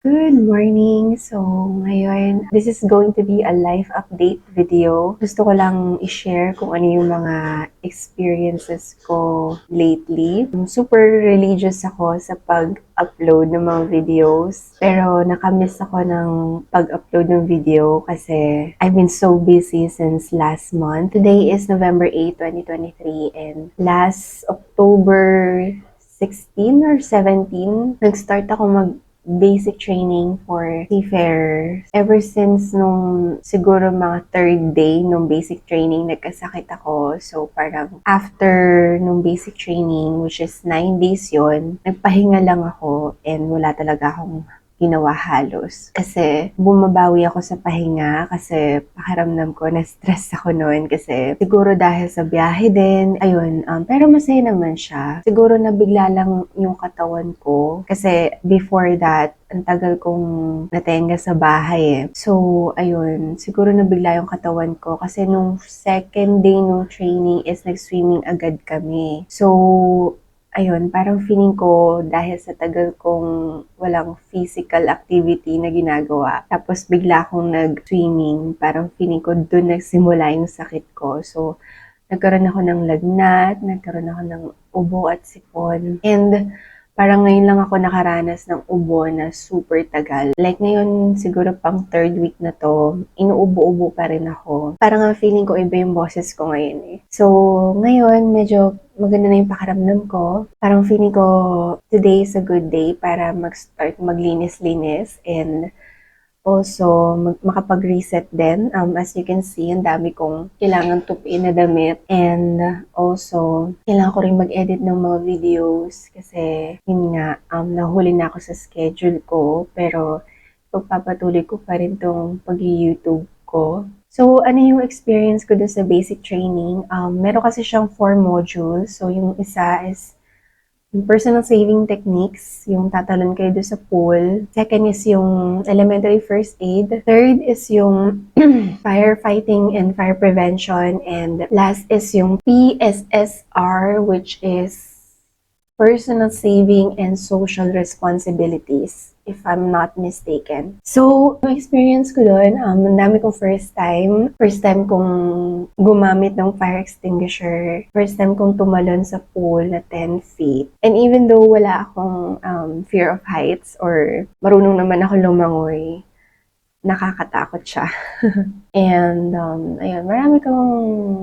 Good morning! So, ngayon, this is going to be a life update video. Gusto ko lang i-share kung ano yung mga experiences ko lately. Super religious ako sa pag-upload ng mga videos. Pero nakamiss ako ng pag-upload ng video kasi I've been so busy since last month. Today is November 8, 2023 and last October 16 or 17, nag-start ako basic training for seafarers. Ever since nung siguro mga third day nung basic training, nagkasakit ako. So parang after nung basic training, which is 9 days yon, nagpahinga lang ako and wala talaga akong ginawa halos. Kasi bumabawi ako sa pahinga kasi pakiramdam ko na-stress ako noon kasi siguro dahil sa biyahe din. Ayun, pero masaya naman siya. Siguro nabigla lang yung katawan ko kasi before that, ang tagal kong natenga sa bahay eh. So, ayun, siguro nabigla yung katawan ko kasi nung second day nung training is nag-swimming agad kami. So, ayun, parang feeling ko dahil sa tagal kong walang physical activity na ginagawa, tapos bigla akong nag-swimming, parang feeling ko doon nagsimula yung sakit ko. So, nagkaroon ako ng lagnat, nagkaroon ako ng ubo at sipon. And parang ngayon lang ako nakaranas ng ubo na super tagal. Like ngayon, siguro pang third week na to, inuubo-ubo pa rin ako. Parang ang feeling ko iba yung boses ko ngayon eh. So, ngayon, medyo maganda na yung pakiramdam ko. Parang feeling ko today is a good day para mag-start maglinis-linis and also makapag-reset din. As you can see, ang dami kong kailangan tupiin na damit and also kailangan ko rin mag-edit ng mga videos kasi yun nga, nahuli na ako sa schedule ko pero pagpapatuloy ko pa rin tong pag-YouTube ko. So, ano yung experience ko doon sa basic training? Meron kasi siyang 4 modules. So, yung isa is yung personal saving techniques, yung tatalon kayo doon sa pool. Second is yung elementary first aid. Third is yung firefighting and fire prevention. And last is yung PSSR, which is personal saving and social responsibilities, if I'm not mistaken. So, yung experience ko doon, ang dami kong first time. First time kong gumamit ng fire extinguisher. First time kong tumalon sa pool na 10 feet. And even though wala akong fear of heights or marunong naman ako lumangoy, nakakatakot siya. And, ayun, marami kang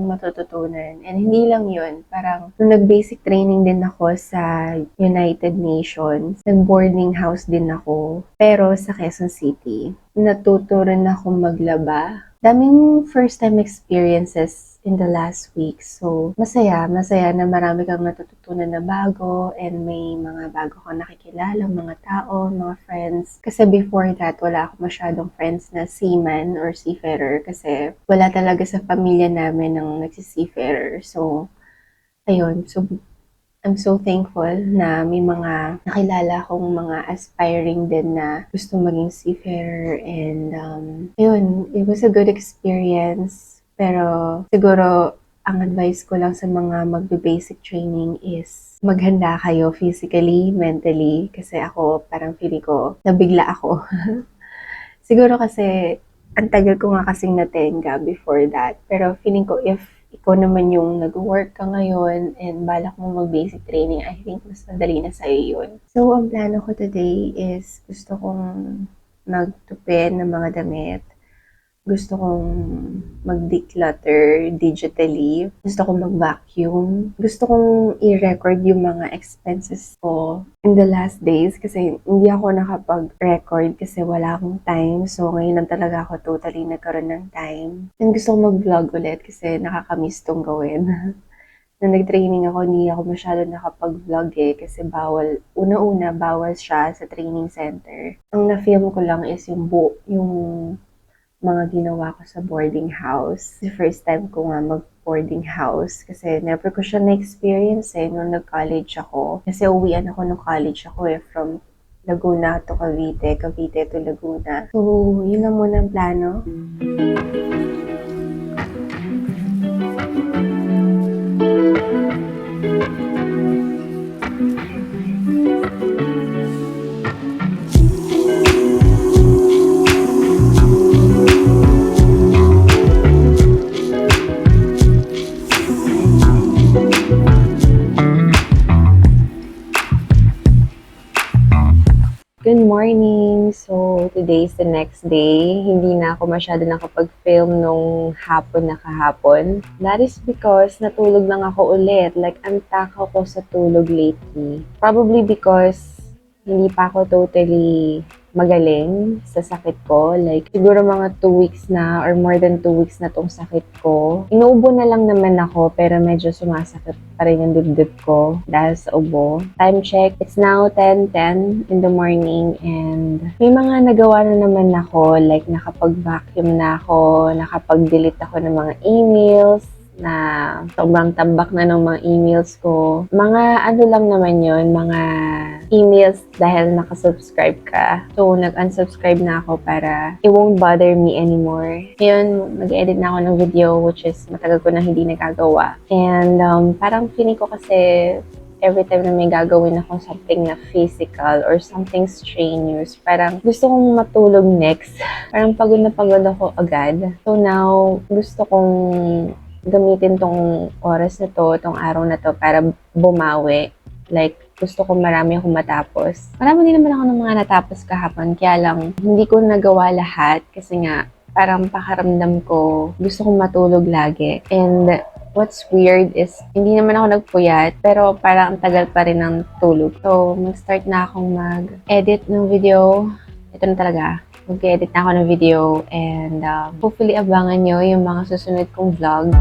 matututunan. And hindi lang yun, parang nung nag-basic training din ako sa United Nations, nag-boarding house din ako, pero sa Quezon City. Natuto rin ako maglaba. Daming first-time experiences in the last week. So, masaya na marami kang natututunan na bago and may mga bago kang nakikilala, mga tao, mga friends. Kasi before that, wala ako masyadong friends na seaman or seafarer kasi wala talaga sa pamilya namin ng nagsi-seafarer. So, ayun. So, I'm so thankful na may mga nakilala akong mga aspiring din na gusto maging seafarer and yun, it was a good experience. Pero siguro ang advice ko lang sa mga magbe-basic training is maghanda kayo physically, mentally kasi ako parang feeling ko nabigla ako. Siguro kasi ang tagal ko nga kasing natenga before that. Pero feeling ko if ikaw naman yung nag-work ka ngayon and balak mo mag-basic training, I think mas madali na sa'yo yun. So, ang plano ko today is gusto kong magtupin ng mga damit. Gusto kong mag-declutter digitally. Gusto kong mag-vacuum. Gusto kong i-record yung mga expenses ko in the last days kasi hindi ako nakapag-record kasi wala akong time. So, ngayon lang talaga ako totally nagkaroon ng time. And gusto kong mag-vlog ulit kasi nakakamiss tong gawin. Nung nag-training ako, hindi ako masyado nakapag-vlog eh kasi bawal. Una-una, bawal siya sa training center. Ang na-film ko lang is yung mga ginawa ko sa boarding house. The first time ko nga mag-boarding house kasi never ko siya na-experience eh nung nag-college ako. Kasi uwian ako nung college ako eh from Laguna to Cavite, Cavite to Laguna. So, yun lang muna ang plano. morning! So, today is the next day. Hindi na ako masyado nakapag-film nung hapon na kahapon. That is because natulog lang ako ulit. Like, ang takaw ko sa tulog lately. Probably because hindi pa ako totally magaling sa sakit ko. Like, siguro mga 2 weeks na or more than 2 weeks na tong sakit ko. Inuubo na lang naman ako pero medyo sumasakit pa rin yung dibdib ko dahil sa ubo. Time check, it's now 10:10 in the morning and may mga nagawa na naman ako. Like, nakapag-vacuum na ako, nakapag-delete ako ng mga emails, na sobrang tambak na ng mga emails ko. Mga ano lang naman yon, mga emails dahil nakasubscribe ka. So, nag-unsubscribe na ako para it won't bother me anymore. Ngayon, mag-edit na ako ng video which is matagal ko na hindi nagagawa. And parang feeling ko kasi every time na may gagawin akong something na physical or something strenuous, parang gusto kong matulog next. Parang pagod na pagod ako agad. So now, gusto kong gamitin tong oras na to, tong araw na to para bumawi. Like, gusto ko marami akong matapos. Marami din naman ako ng mga natapos kahapon, kaya lang hindi ko nagawa lahat kasi nga parang pakaramdam ko gusto kong matulog lagi. And what's weird is hindi naman ako nagpuyat pero parang ang tagal pa rin ng tulog. So, mag-start na akong mag-edit ng video. Ito na talaga. Mag-edit na ako ng video and hopefully abangan nyo yung mga susunod kong vlog.